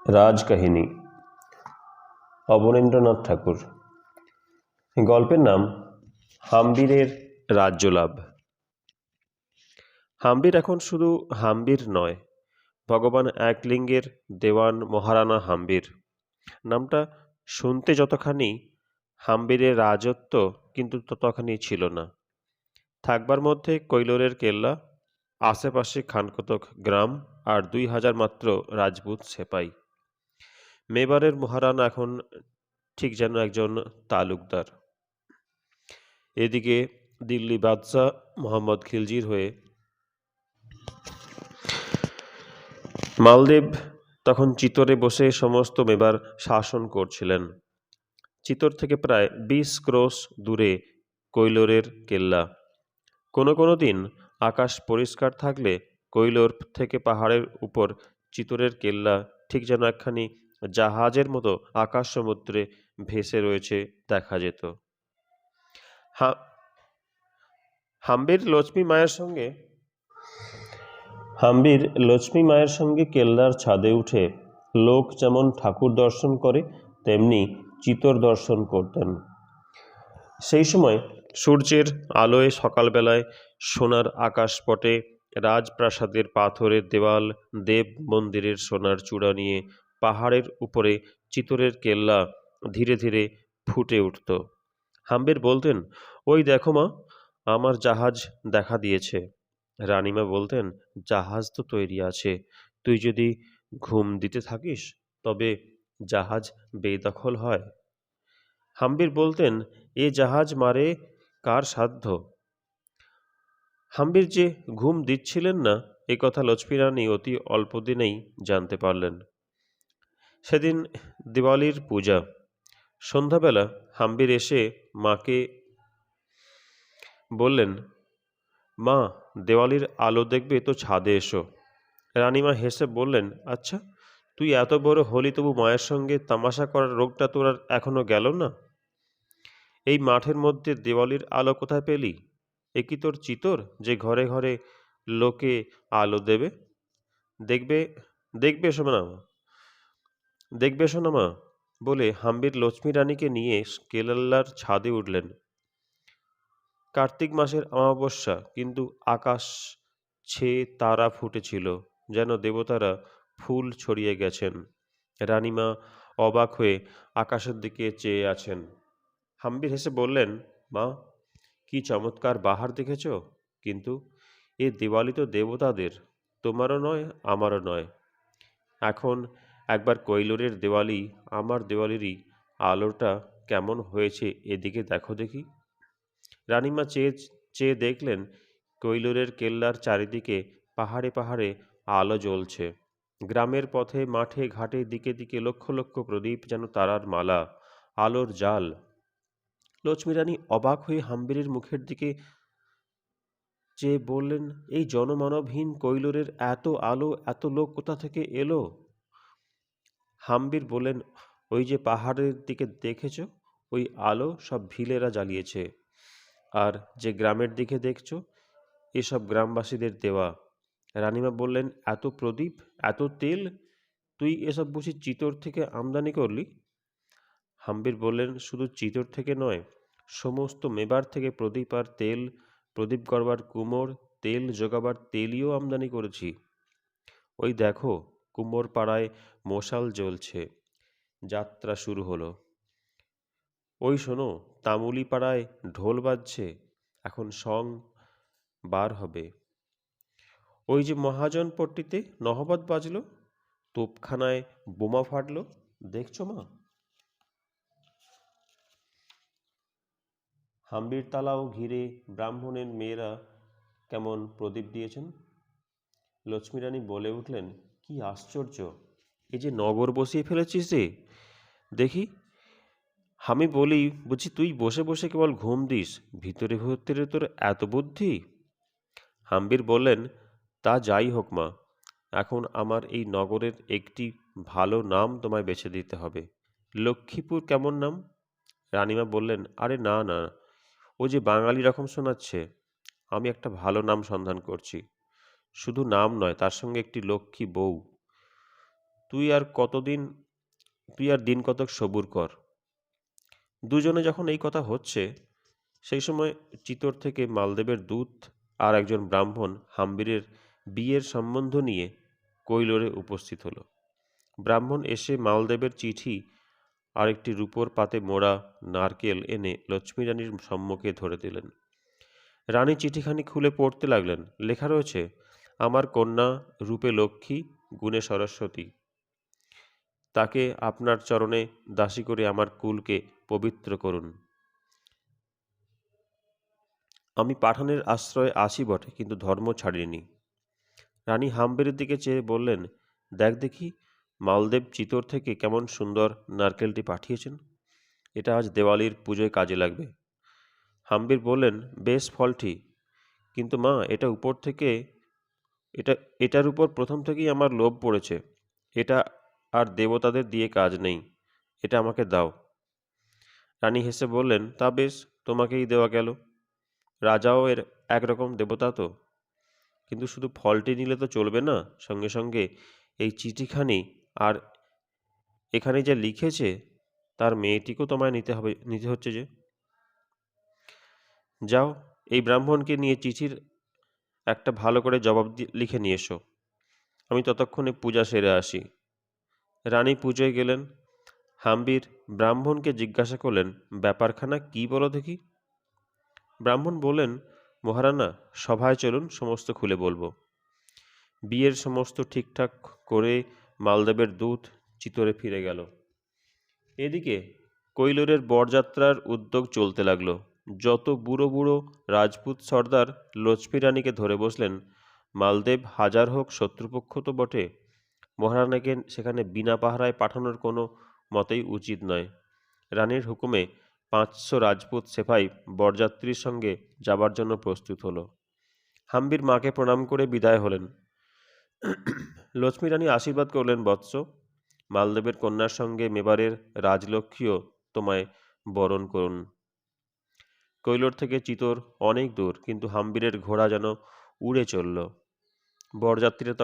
রাজকাহিনী অবনীন্দ্রনাথ ঠাকুর। গল্পের নাম হাম্বিরের রাজ্যলাভ। হাম্বির এখন শুধু হাম্বির নয়, ভগবান একলিঙ্গের দেওয়ান মহারানা হাম্বির। নামটা শুনতে যতখানি হাম্বিরের রাজত্ব, কিন্তু ততখানি ছিল না। থাকবার মধ্যে কৈলোরের কেল্লা, আশেপাশে খানকতক গ্রাম আর 2000 মাত্র রাজপুত সেপাই। মেবারের মহারানা এখন ঠিক যেন একজন তালুকদার। এদিকে দিল্লি বাদশাহ মোহাম্মদ খিলজির হয়ে মালদেব তখন চিতরে বসে সমস্ত মেবার শাসন করছিলেন। চিতর থেকে প্রায় 20 ক্রোশ দূরে কৈলোরের কেল্লা। কোনো দিন আকাশ পরিষ্কার থাকলে কৈলোর থেকে পাহাড়ের উপর চিতরের কেল্লা ঠিক যেন একখানি জাহাজের মতো আকাশ সমুদ্রে ভেসে রয়েছে দেখা যেত। হাম্বির লক্ষ্মী মায়ের সঙ্গে কেল্লার ছাদে উঠে লোক যেমন ঠাকুর দর্শন করে, তেমনি চিতর দর্শন করতেন। সেই সময় সূর্যের আলোয় সকালবেলায় সোনার আকাশপটে রাজপ্রাসাদের পাথরের দেওয়াল, দেব মন্দিরের সোনার চূড়া নিয়ে পাহাড়ের উপরে চিতরের কেল্লা ধীরে ধীরে ফুটে উঠত। হাম্বির বলতেন, ওই দেখো মা, আমার জাহাজ দেখা দিয়েছে। রানীমা বলতেন, জাহাজ তো তৈরি আছে, তুই যদি ঘুম দিতে থাকিস তবে জাহাজ বেদখল হয়। হাম্বির বলতেন, এ জাহাজ মারে কার সাধ্য। হাম্বির যে ঘুম দিচ্ছিলেন না, এ কথা লক্ষ্মী রানী অতি অল্প দিনেই জানতে পারলেন। সেদিন দিওয়ালির পূজা। সন্ধ্যাবেলা হাম্বির এসে মাকে বললেন, মা, দেওয়ালির আলো দেখবে তো ছাদে এসো। রানীমা হেসে বললেন, আচ্ছা, তুই এত বড় হলি, তবু মায়ের সঙ্গে তামাশা করার রোগটা তোর আর এখনো গেল না? এই মাঠের মধ্যে দেওয়ালির আলো কোথায় পেলি? এ কি তোর চিতর যে ঘরে ঘরে লোকে আলো দেবে? দেখবে দেখবে শোনা মা বলে হাম্বির লক্ষ্মী রানীকে নিয়ে কেল্লার ছাদে উঠলেন। কার্তিক মাসের অমাবস্যা, কিন্তু আকাশ ছেয়ে তারা ফুটেছিল, যেন দেবতারা ফুল ছড়িয়ে গেছেন। রানীমা অবাক হয়ে আকাশের দিকে চেয়ে আছেন। হাম্বির হেসে বললেন, মা, কি চমৎকার বাহার দেখেছ? কিন্তু এ দিওয়ালি তো দেবতাদের, তোমারও নয়, আমারও নয়। এখন একবার কৈলোরের দেওয়ালি, আমার দেওয়ালিরই আলোটা কেমন হয়েছে এদিকে দেখো দেখি। রানীমা চেয়ে দেখলেন, কৈলোরের কেল্লার চারিদিকে পাহাড়ে পাহাড়ে আলো জ্বলছে। গ্রামের পথে, মাঠে, ঘাটে, দিকে দিকে লক্ষ লক্ষ প্রদীপ, যেন তারার মালা, আলোর জাল। লক্ষ্মী রানী অবাক হয়ে হাম্বিরের মুখের দিকে চেয়ে বললেন, এই জনমানবহীন কৈলোরের এত আলো, এত লোক কোথা থেকে এলো? হাম্বির বললেন, ওই যে পাহাড়ের দিকে দেখেছ, ওই আলো সব ভিলেরা জ্বালিয়েছে। আর যে গ্রামের দিকে দেখছো, এসব গ্রামবাসীদের দেওয়া। রানীমা বললেন, এত প্রদীপ, এত তেল, তুই এসব বুঝি চিতর থেকে আমদানি করলি? হাম্বির বললেন, শুধু চিতর থেকে নয়, সমস্ত মেবার থেকে প্রদীপ আর তেল, প্রদীপ গড়বার কুমোর, তেল জোগাবার তেলিও আমদানি করেছি। ওই দেখো, কুমোর পাড়ায় মশাল জ্বলছে, যাত্রা শুরু হলো। ওই শোনো, তামুলি পাড়ায় ঢোল বাজছে, এখন সং বার হবে। ওই যে মহাজনপট্টিতে নহবত বাজলো, তোপখানায় বোমা ফাটলো, দেখছো মা? হাম্বির তালাও ঘিরে ব্রাহ্মণের মেয়েরা কেমন প্রদীপ দিয়েছেন। লক্ষ্মী রানী বলে উঠলেন, কি আশ্চর্য, এই যে নগর বসিয়ে ফেলেছিস রে। দেখি, আমি বলি, বুঝি তুই বসে বসে কেবল ঘুম দিস, ভিতরে ভিতরে তোর এত বুদ্ধি? হাম্বির বললেন, তা যাই হোক মা, এখন আমার এই নগরের একটি ভালো নাম তোমায় বেছে দিতে হবে। লক্ষ্মীপুর কেমন নাম? রানীমা বললেন, আরে না না, ও যে বাঙালি রকম শোনাচ্ছে। আমি একটা ভালো নাম সন্ধান করছি। শুধু নাম নয়, তার সঙ্গে একটি লক্ষ্মী বউ। তুই আর কতদিন তুই আর দিন কতক সবুর কর। দুজনে যখন এই কথা হচ্ছে সেই সময় চিতোর থেকে মালদেবের দূত আর একজন ব্রাহ্মণ হাম্বিরের বিয়ের সম্বন্ধ নিয়ে কৈলোরে উপস্থিত হলো। ব্রাহ্মণ এসে মালদেবের চিঠি আর একটি রূপোর পাতে মোড়া নারকেল এনে লক্ষ্মী রানীর সম্মুখে ধরে দিলেন। রানী চিঠিখানি খুলে পড়তে লাগলেন। লেখা রয়েছে, আমার কন্যা রূপে লক্ষ্মী, গুণে সরস্বতী। তাকে আপনার চরণে দাসী করে আমার কুলকে পবিত্র করুন। আমি পাঠানের আশ্রয়ে আছি বটে, কিন্তু ধর্ম ছাড়িনি। রানী হাম্বিরের দিকে চেয়ে বললেন, দেখ দেখি মালদেব চিতোর থেকে কেমন সুন্দর নারকেলটি পাঠিয়েছেন। এটা আজ দেওয়ালির পুজোয় কাজে লাগবে। হাম্বির বললেন, বেশ ফলটি, কিন্তু মা এটা এটার উপর প্রথম থেকেই আমার লোভ পড়েছে। এটা আর দেবতাদের দিয়ে কাজ নেই, এটা আমাকে দাও। রানী হেসে বললেন, তা বেশ, তোমাকেই দেওয়া গেল। রাজাও এর একরকম দেবতা তো। কিন্তু শুধু ফলটি নিলে তো চলবে না, সঙ্গে সঙ্গে এই চিঠিখানি আর এখানে যা লিখেছে তার মেয়েটিকেও তোমায় নিতে হচ্ছে যে। যাও, এই ব্রাহ্মণকে নিয়ে চিঠির একটা ভালো করে জবাব লিখে নিয়ে এসো। আমি ততক্ষণে পূজা সেরে আসি। রানী পুজোয় গেলেন। হাম্বির ব্রাহ্মণকে জিজ্ঞাসা করলেন, ব্যাপারখানা কি বলো দেখি। ব্রাহ্মণ বললেন, মহারানা, সভায় চলুন, সমস্ত খুলে বলবো। বিয়ের সমস্ত ঠিকঠাক করে মালদেবের দূত চিতোরে ফিরে গেল। এদিকে কৈলোরের বরযাত্রার উদ্যোগ চলতে লাগলো। যত বুড়ো বুড়ো রাজপুত সর্দার লক্ষ্মী রানীকে ধরে বসলেন। মালদেব হাজার হোক শত্রুপক্ষ তো বটে, মহারানাকে সেখানে বিনা পাহারায় পাঠানোর কোনো মতেই উচিত নয়। রানীর হুকুমে 500 রাজপুত সেপাই বরযাত্রীর সঙ্গে যাবার জন্য প্রস্তুত হলো। হাম্বির মাকে প্রণাম করে বিদায় হলেন। লক্ষ্মী রানী আশীর্বাদ করলেন, বৎস, মালদেবের কন্যার সঙ্গে মেবারের রাজলক্ষ্মীও তোমায় বরণ করুন। কৈলোর থেকে চিতোর অনেক দূর, কিন্তু হাম্বিরের ঘোড়া যেন উড়ে চলল। বরযাত্রীরা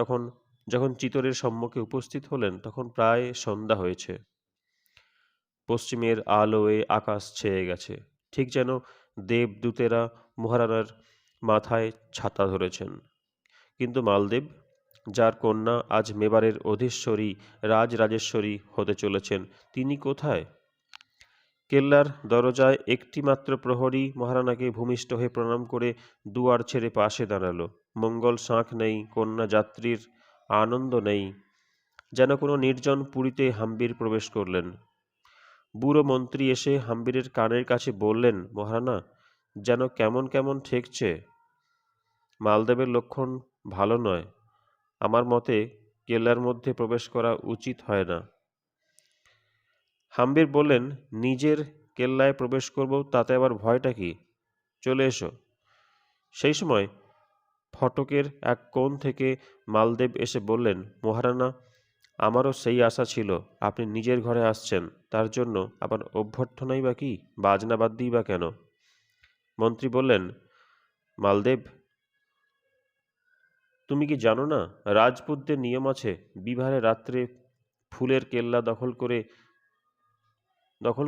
যখন চিতোরের সম্মুখে উপস্থিত হলেন তখন প্রায় সন্ধ্যা হয়েছে। পশ্চিমের আলোয় আকাশ ছেয়ে গেছে, ঠিক যেন দেবদূতেরা মহারানার মাথায় ছাতা ধরেছেন। কিন্তু মালদেব, যার কন্যা আজ মেবারের অধীশ্বরী রাজরাজেশ্বরী হতে চলেছেন, তিনি কোথায়? কেল্লার দরজায় একটি মাত্র প্রহরী মহারানাকে ভূমিষ্ঠ হয়ে প্রণাম করে দুয়ার ছেড়ে পাশে দাঁড়ালো। মঙ্গল শাঁখ নেই, কন্যা যাত্রীর আনন্দ নেই। যেন কোনো নির্জন পুরীতে হাম্বির প্রবেশ করলেন। বুড়ো মন্ত্রী এসে হাম্বিরের কানের কাছে বললেন, মহারানা, যেন কেমন কেমন ঠেকছে। মালদেবের লক্ষণ ভালো নয়। আমার মতে কেল্লার মধ্যে প্রবেশ করা উচিত হয় না। হাম্বির বললেন, নিজের কেল্লায় প্রবেশ করব, তাতে আবার ভয়টা কি? চলে এসো। সেই সময় ফটকের এক কোণ থেকে মালদেব এসে বললেন, মহারানা, আমারও সেই আশা ছিল। আপনি নিজের ঘরে আসছেন, তার জন্য আবার অভ্যর্থনাই বা কি, বাজনা বাদ্যই বা কেন? মন্ত্রী বললেন, মালদেব, তুমি কি জানো না, রাজপুতদের নিয়ম আছে বিবাহের রাত্রে ফুলের কেল্লা দখল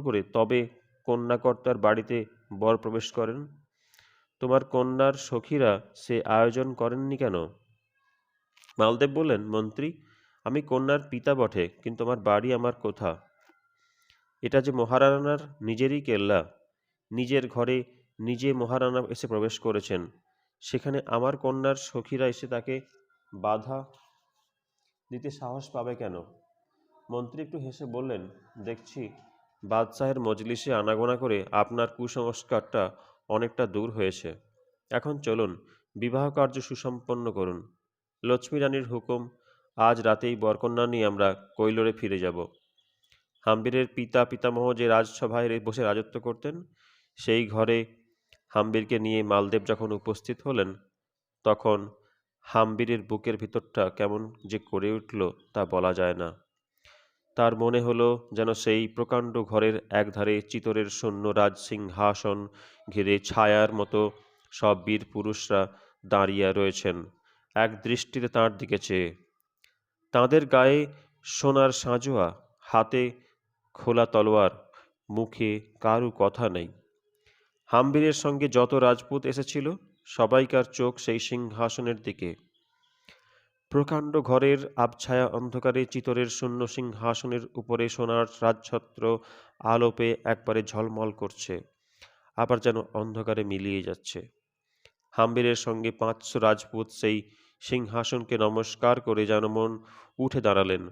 করে তবে কন্যাকর্তার বাড়িতে বর প্রবেশ করেন। তোমার কন্যার সখীরা সে আয়োজন করেননি কেন? মালদেব বললেন, মন্ত্রী, আমি কন্যার পিতা বটে, কিন্তু আমার বাড়ি আমার কোথা। এটা যে মহারানার নিজেরই কেল্লা। নিজের ঘরে নিজে মহারানা এসে প্রবেশ করেছেন, সেখানে আমার কন্যার সখীরা এসে তাকে বাধা দিতে সাহস পাবে কেন? মন্ত্রী একটু হেসে বললেন, দেখছি বাদশাহের মজলিসে আনাগোনা করে আপনার কুসংস্কারটা অনেকটা দূর হয়েছে। এখন চলুন, বিবাহ কার্য সুসম্পন্ন করুন। লক্ষ্মী রানীর হুকুম, আজ রাতেই বরকন্যা নিয়ে আমরা কৈলোরে ফিরে যাব। হাম্বিরের পিতামহ যে রাজসভায় বসে রাজত্ব করতেন, সেই ঘরে হাম্বিরকে নিয়ে মালদেব যখন উপস্থিত হলেন, তখন হাম্বিরের বুকের ভিতরটা কেমন যে করে উঠল তা বলা যায় না। তার মনে হলো যেন সেই প্রকাণ্ড ঘরের একধারে চিতোরের সৈন্য রাজসিংহাসন ঘিরে ছায়ার মতো সব বীর পুরুষরা দাঁড়িয়ে রয়েছেন এক দৃষ্টিতে তাঁর দিকে চেয়ে। তাঁদের গায়ে সোনার সাঁজোয়া, হাতে খোলা তলোয়ার, মুখে কারু কথা নেই। হাম্বিরের সঙ্গে যত রাজপুত এসেছিল সবাইকার চোখ সেই সিংহাসনের দিকে। প্রকাণ্ড ঘরের আবছায়া অন্ধকারে চিতরের শূন্য সিংহাসনের উপরে সোনার রাজছত্র আলো পেয়ে একবারে ঝলমল করছে, আবার যেন অন্ধকারে মিলিয়ে যাচ্ছে। হাম্বিরের সঙ্গে 500 রাজপুত সেই সিংহাসনকে নমস্কার করে যেমন উঠে দাঁড়ালেন,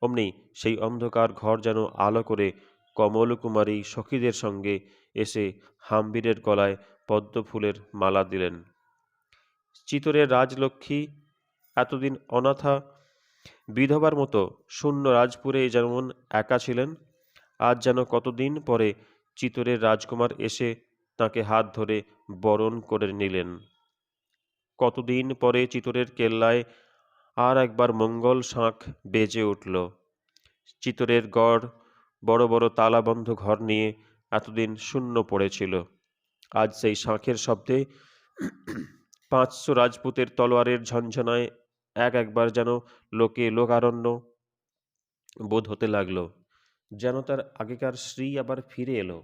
অমনি সেই অন্ধকার ঘর যেন আলো করে কমলকুমারী সখীদের সঙ্গে এসে হাম্বিরের গলায় পদ্মফুলের মালা দিলেন। চিতরের রাজলক্ষ্মী এতদিন অনাথা বিধবার মতো শূন্য রাজপুরে যেমন একা ছিলেন, আজ যেন কতদিন পরে চিতরের রাজকুমার এসে তাকে হাত ধরে বরণ করে নিলেন। কতদিন পরে চিতরের কেল্লায় আর একবার মঙ্গল শাঁখ বেজে উঠল। চিতরের গড় বড় বড় তালাবন্ধ ঘর নিয়ে এতদিন শূন্য পড়েছিল। আজ সেই শাঁখের শব্দে 500 রাজপুতের তলোয়ারের ঝনঝনায় একবার যেন লোকারণ্য বোধ হতে লাগলো, যেন তার আগেকার শ্রী আবার ফিরে এলো।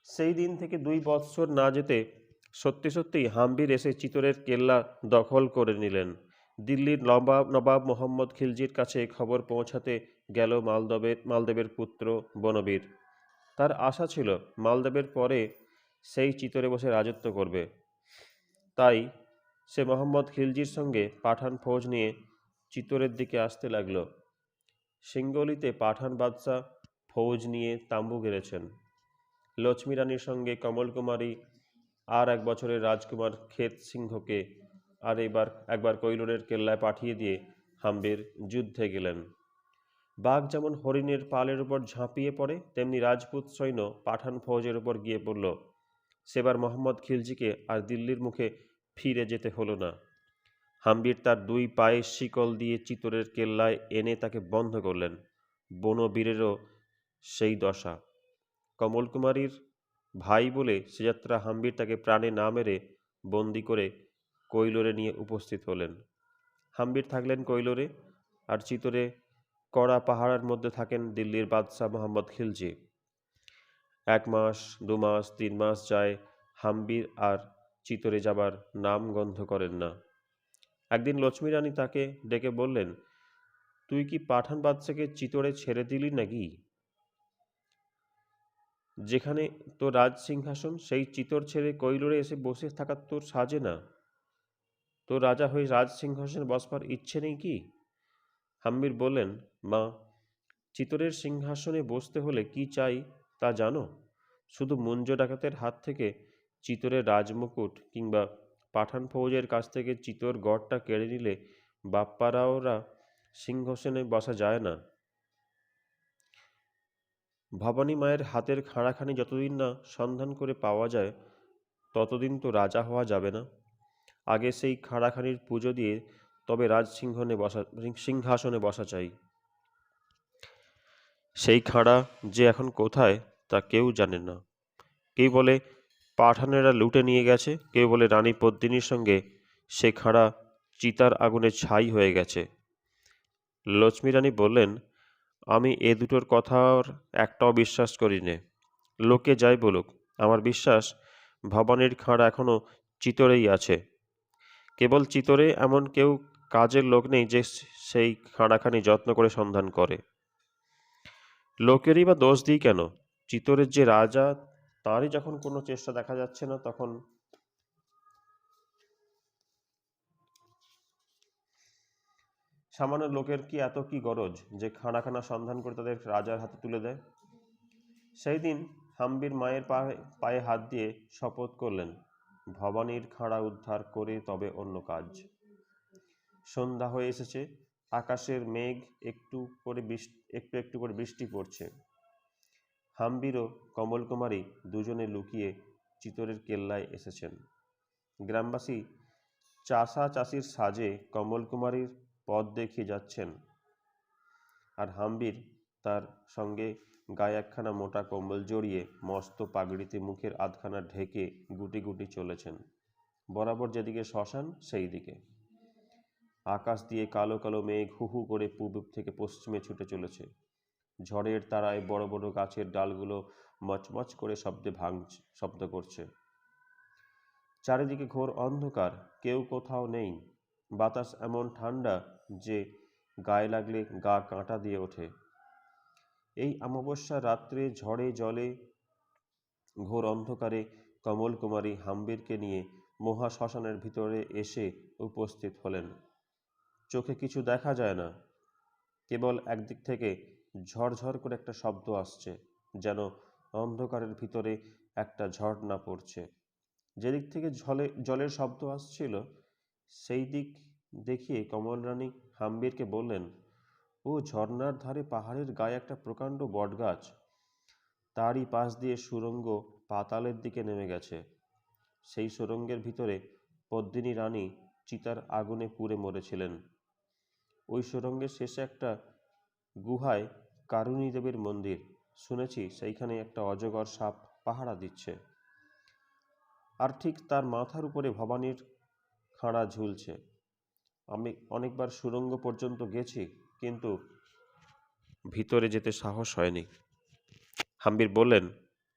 সেই দিন থেকে 2 বৎসর না যেতে সত্যি সত্যিই হাম্বির এসে চিতরের কেল্লা দখল করে নিলেন। দিল্লির নবাব মোহাম্মদ খিলজির কাছে খবর পৌঁছাতে গেল মালদেবের পুত্র বনবীর। তার আশা ছিল মালদেবের পরে সেই চিতরে বসে রাজত্ব করবে। তাই সে মোহাম্মদ খিলজির সঙ্গে পাঠান ফৌজ নিয়ে চিতরের দিকে আসতে লাগলো। সিঙ্গলিতে পাঠান বাদশাহ ফৌজ নিয়ে তাঁবু গেড়েছেন। লক্ষ্মী রানীর সঙ্গে কমলকুমারী আর 1 বছরের রাজকুমার ক্ষেত সিংহকে আর একবার কৈলোরের কেল্লায় পাঠিয়ে দিয়ে হাম্বির যুদ্ধে গেলেন। বাঘ যেমন হরিণের পালের উপর ঝাঁপিয়ে পড়ে, তেমনি রাজপুত সৈন্য পাঠান ফৌজের উপর গিয়ে পড়ল। সেবার মোহাম্মদ খিলজিকে আর দিল্লির মুখে ফিরে যেতে হলো না। হাম্বির তার 2 পায়ে শিকল দিয়ে চিতরের কেল্লায় এনে তাকে বন্ধ করলেন। বনবীরেরও সেই দশা। কমলকুমারীর ভাই বলে সে যাত্রা হাম্বির তাকে প্রাণে না মেরে বন্দি করে কৈলোরে নিয়ে উপস্থিত হলেন। হাম্বির থাকলেন কৈলোরে, আর চিতরে কড়া পাহারার মধ্যে থাকেন দিল্লির বাদশাহ মোহাম্মদ খিলজি। 1 মাস, 2 মাস, 3 মাস যায়, হাম্বির আর চিতরে যাবার নাম গন্ধ করেন না। একদিন লক্ষ্মী রানী তাকে ডেকে বললেন, তুই কি পাঠান বাদশাকে চিতরে ছেড়ে দিলি নাকি? যেখানে তোর রাজ সিংহাসন, সেই চিতর ছেড়ে কৈলোরে এসে বসে থাকার তোর সাজে না। তোর রাজা হয়ে রাজ সিংহাসনে বসবার ইচ্ছে নেই কি? হাম্বির বললেন, মা, চিতরের সিংহাসনে বসতে হলে কি চাই তা জানো? শুধু মুঞ্জ ডাকাতের হাত থেকে চিতরের রাজমুকুট কিংবা পাঠান ফৌজের কাছ থেকে চিতর গড়টা কেড়ে নিলে বাপ্পারাওরা সিংহাসনে বসা যায় না। ভবানী মায়ের হাতের খাঁড়াখানি যতদিন না সন্ধান করে পাওয়া যায় ততদিন তো রাজা হওয়া যাবে না। আগে সেই খাঁড়াখানির পুজো দিয়ে তবে সিংহাসনে বসা চাই। সেই খাঁড়া যে এখন কোথায় তা কেউ জানে না। কেউ বলে পাঠানেরা লুটে নিয়ে গেছে, কেউ বলে রানী পদ্মিনীর সঙ্গে সে খাঁড়া চিতার আগুনে ছাই হয়ে গেছে। লক্ষ্মী রানী বললেন, আমি এ দুটোর কথার একটাও বিশ্বাস করি নে। লোকে যাই বলুক, আমার বিশ্বাস ভবানীর খাঁড়া এখনো চিতরেই আছে। কেবল চিতরে এমন কেউ কাজের লোক নেই যে সেই খাঁড়াখানি যত্ন করে সন্ধান করে। লোকেরই বা দোষ দিই কেন? চিতরের যে রাজা, তাঁরই যখন কোনো চেষ্টা দেখা যাচ্ছে না, তখন সামান্য লোকের কি এত কি গরজ যে খানাখানা সন্ধান করে তাদের রাজার হাতে তুলে দেয়? সেই দিন হাম্বির মায়ের পায়ে হাত দিয়ে শপথ করলেন, ভবানীর খাঁড়া উদ্ধার করে তবে অন্য কাজ। সন্ধ্যা হয়ে এসেছে, আকাশের মেঘ একটু একটু করে বৃষ্টি পড়ছে। হাম্বির ও কমলকুমারী দুজনে লুকিয়ে চিতরের কেল্লায় এসেছেন। গ্রামবাসী চাষা চাষির সাজে কমলকুমারীর পথ দেখিয়ে যাচ্ছেন, আর হাম্বির তার সঙ্গে গায়ে একখানা মোটা কম্বল জড়িয়ে মস্ত পাগড়িতে মুখের আধখানা ঢেকে গুটি গুটি চলেছেন। বরাবর যেদিকে শ্মশান সেই দিকে। আকাশ দিয়ে কালো কালো মেঘ হু হু করে পূব থেকে পশ্চিমে ছুটে চলেছে। ঝড়ের তারায় বড় বড় গাছের ডালগুলো মচমচ করে শব্দ করছে। চারিদিকে ঘোর অন্ধকার, কেউ কোথাও নেই। বাতাস এমন ঠান্ডা যে গায়ে লাগলে গা কাঁটা দিয়ে ওঠে। এই অমাবস্যার রাত্রে ঝড়ে জলে ঘোর অন্ধকারে কমল কুমারী হাম্বিরকে নিয়ে মহা শ্মশানের ভিতরে এসে উপস্থিত হলেন। চোখে কিছু দেখা যায় না, কেবল একদিক থেকে ঝরঝর করে একটা শব্দ আসছে, যেন অন্ধকারের ভিতরে একটা ঝর্ণা পড়ছে। যেদিক থেকে জলের শব্দ আসছিল সেই দিক দেখিয়ে কমলরানী হাম্বিরকে বললেন, ও ঝর্ণার ধারে পাহাড়ের গায়ে একটা প্রকাণ্ড বটগাছ, তারই পাশ দিয়ে সুড়ঙ্গ পাতালের দিকে নেমে গেছে। সেই সুড়ঙ্গের ভিতরে পদ্মিনী রানী চিতার আগুনে পুড়ে মরেছিলেন। ওই সুড়ঙ্গের শেষে একটা গুহায় কারুণী দেবীর মন্দির, শুনেছি সেইখানে একটা অজগর সাপ পাহারা দিচ্ছে। আর ঠিক তার মাথার উপরে ভবানীর খাঁড়া ঝুলছে। আমি অনেকবার সুড়ঙ্গ পর্যন্ত গেছি, কিন্তু ভিতরে যেতে সাহস হয়নি। হাম্বির বললেন,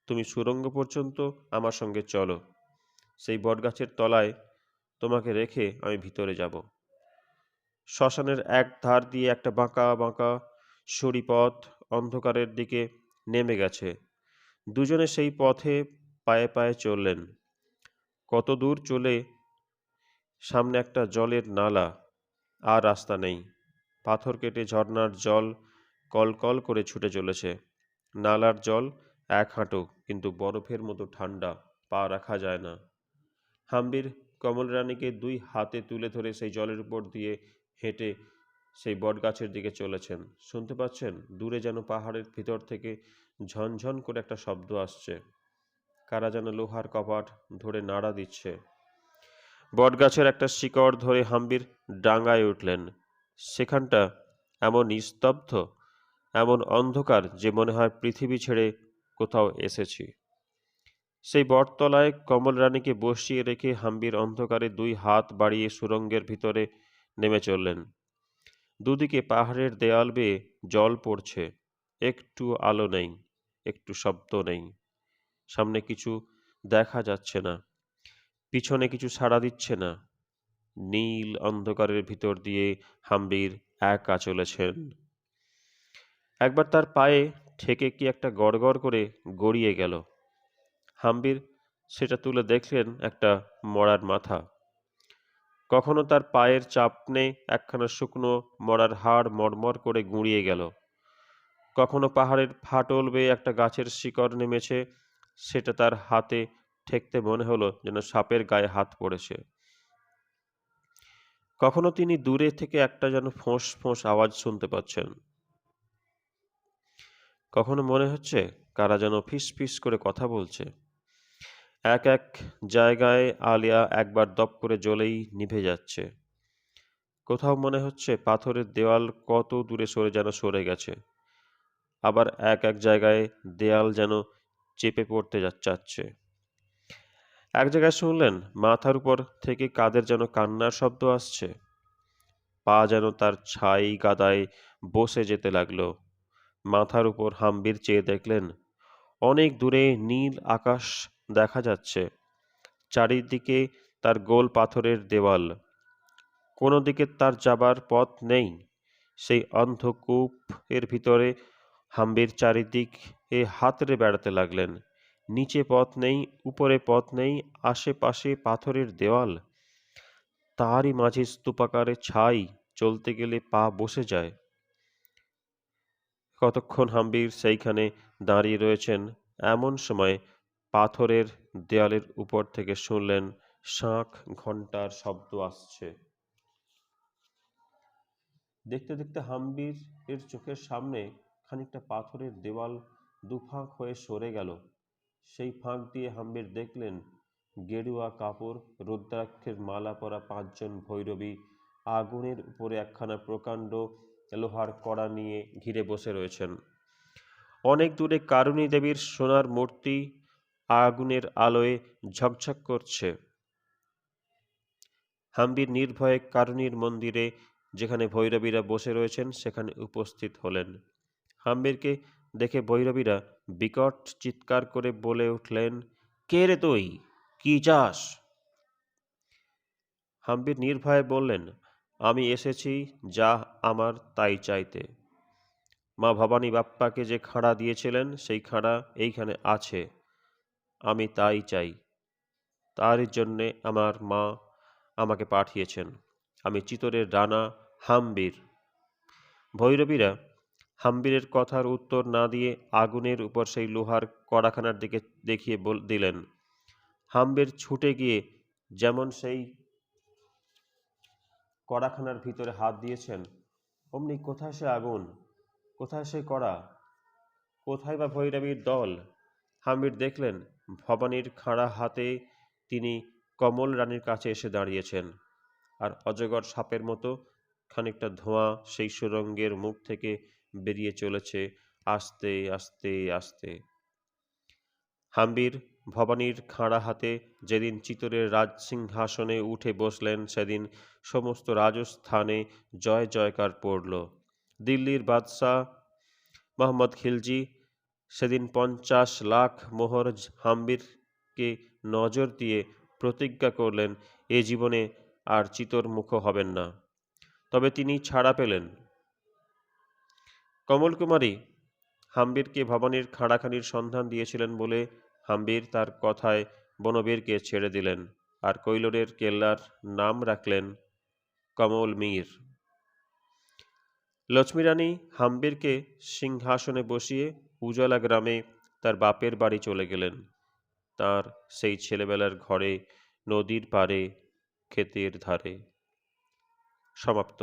তুমি সুড়ঙ্গ পর্যন্ত আমার সঙ্গে চলো, সেই বটগাছের তলায় তোমাকে রেখে আমি ভিতরে যাব। শ্মশানের এক ধার দিয়ে একটা বাঁকা বাঁকা সরু পথ অন্ধকারের দিকে নেমে গেছে। দুজনে সেই পথে পায়ে পায়ে চললেন। কত দূর চলে সামনে একটা জলের নালা, আর রাস্তা নেই। পাথর কেটে ঝর্ণার জল কলকল করে ছুটে চলেছে। নালার জল 1 হাঁটু, কিন্তু বরফের মতো ঠান্ডা, পা রাখা যায় না। হাম্বির কমলরানীকে 2 হাতে তুলে ধরে সেই জলের উপর দিয়ে হেঁটে সেই বটগাছের দিকে চলেছেন। শুনতে পাচ্ছেন দূরে যেন পাহাড়ের ভিতর থেকে ঝনঝন করে একটা শব্দ আসছে। কারা যেন লোহার কপাট ধরে নাড়া দিচ্ছে। বটগাছের একটা শিকড় ধরে হাম্বির ডাঙায় উঠলেন। সেখানটা এমন নিস্তব্ধ, এমন অন্ধকার যে মনে হয় পৃথিবী ছেড়ে কোথাও এসেছি। সেই বটতলায় কমলরানীকে বসিয়ে রেখে হাম্বির অন্ধকারে 2 হাত বাড়িয়ে সুড়ঙ্গের ভিতরে নেমে চললেন। দুদিকে পাহাড়ের দেয়াল বেয়ে জল পড়ছে, একটু আলো নেই, একটু শব্দ নেই। সামনে কিছু দেখা যাচ্ছে না, পিছনে কিছু সাড়া দিচ্ছে না। নীল অন্ধকারের ভিতর দিয়ে হাম্বির একা চলেছেন। একবার তার পায়ে ঠেকে কি একটা গড়গড় করে গড়িয়ে গেল। হাম্বির সেটা তুলে দেখলেন একটা মড়ার মাথা। কখনো তার পায়ের চাপনে একখানা শুকনো মড়ার হাড় মরমর করে গুঁড়িয়ে গেল। কখনো পাহাড়ের ফাটল বেয়ে একটা গাছের শিকড় নেমেছে, সেটা তার হাতে ঠেকতে মনে হলো যেন সাপের গায়ে হাত পড়েছে। কখনো তিনি দূরে থেকে একটা যেন ফোঁস ফোঁস আওয়াজ শুনতে পাচ্ছেন। কখনো মনে হচ্ছে কারা যেন ফিস ফিস করে কথা বলছে। এক এক জায়গায় আলিয়া একবার দপ করে জ্বলেই নিভে যাচ্ছে। কোথাও মনে হচ্ছে পাথরের দেওয়াল কত দূরে সরে গেছে। আবার এক এক জায়গায় দেয়াল যেন চেপে পড়তে চাচ্ছে। এক জায়গায় শুনলেন মাথার উপর থেকে কাদের যেন কান্নার শব্দ আসছে। পা যেন তার ছাই গাদায় বসে যেতে লাগলো। মাথার উপর হাম্বির চেয়ে দেখলেন অনেক দূরে নীল আকাশ দেখা যাচ্ছে। চারিদিকে তার গোল পাথরের দেওয়াল, কোনো দিকে তার যাবার পথ নেই। সেই অন্ধকূপ এর ভিতরে হাম্বির চারিদিক হাতড়ে বেড়াতে লাগলেন। নিচে পথ নেই, উপরে পথ নেই, আশেপাশে পাথরের দেওয়াল, তারই মাঝে স্তূপাকারে ছাই, চলতে গেলে পা বসে যায়। কতক্ষণ হাম্বির সেইখানে দাঁড়িয়ে রয়েছেন, এমন সময় পাথরের দেয়ালের উপর থেকে শুনলেন শাঁখ ঘণ্টার শব্দ আসছে। দেখতে দেখতে হাম্বির এর চোখের সামনে খানিকটা পাথরের দেওয়াল দুফাঁক হয়ে সরে গেল। সেই ফাঁক দিয়ে হাম্বির দেখলেন গেরুয়া কাপড়, রুদ্রাক্ষের মালা পরা 5 জন ভৈরবী আগুনের উপরে একখানা প্রকাণ্ড লোহার কড়া নিয়ে ঘিরে বসে রয়েছেন। অনেক দূরে কারুণী দেবীর সোনার মূর্তি আগুনের আলোয় ঝকঝক করছে। হাম্বির নির্ভয়ে কারুণীর মন্দিরে, যেখানে ভৈরবীরা বসে রয়েছেন, সেখানে উপস্থিত হলেন। হাম্বিরকে দেখে ভৈরবীরা বিকট চিৎকার করে বলে উঠলেন, কে রে তুই, কি চাস? হাম্বির নির্ভয়ে বললেন, আমি এসেছি যা আমার তাই চাইতে। মা ভবানী বাপ্পাকে যে খাঁড়া দিয়েছিলেন সেই খাঁড়া এইখানে আছে, আমি তাই চাই। তারই জন্যে আমার মা আমাকে পাঠিয়েছেন। আমি চিতরের রানা হাম্বির। ভৈরবীরা হাম্বিরের কথার উত্তর না দিয়ে আগুনের উপর সেই লোহার কড়াখানার দিকে দেখিয়ে দিলেন। হাম্বির ছুটে গিয়ে যেমন সেই কড়াখানার ভিতরে হাত দিয়েছেন, অমনি কোথায় সে আগুন, কোথায় সে কড়া, কোথায় বা ভৈরবীর দল? হাম্বির দেখলেন ভবানীর খাঁড়া হাতে তিনি কমল রানীর কাছে এসে দাঁড়িয়েছেন, আর অজগর সাপের মতো খানিকটা ধোঁয়া সেই সুরঙ্গের মুখ থেকে বেরিয়ে চলেছে আস্তে আস্তে আস্তে। হাম্বির ভবানীর খাঁড়া হাতে যেদিন চিতরের রাজসিংহাসনে উঠে বসলেন, সেদিন সমস্ত রাজস্থানে জয় জয়কার পড়ল। দিল্লির বাদশাহ মোহাম্মদ খিলজি সেদিন 50 লাখ মোহর হাম্বিরকে নজর দিয়ে প্রতিজ্ঞা করলেন, এ জীবনে আর চিতর মুখ হবেন না। তবে তিনি ছাড়া পেলেন। কমলকুমারী হাম্বিরকে ভবানীর খাঁড়াখানির সন্ধান দিয়েছিলেন বলে হাম্বির তার কথায় বনবীরকে ছেড়ে দিলেন, আর কৈলোরের কেল্লার নাম রাখলেন কমল মীর। লক্ষ্মী রানী হাম্বিরকে সিংহাসনে বসিয়ে উজালা গ্রামে তার বাপের বাড়ি চলে গেলেন, তার সেই ছেলেবেলার ঘরে, নদীর পাড়ে, ক্ষেতের ধারে। সমাপ্ত।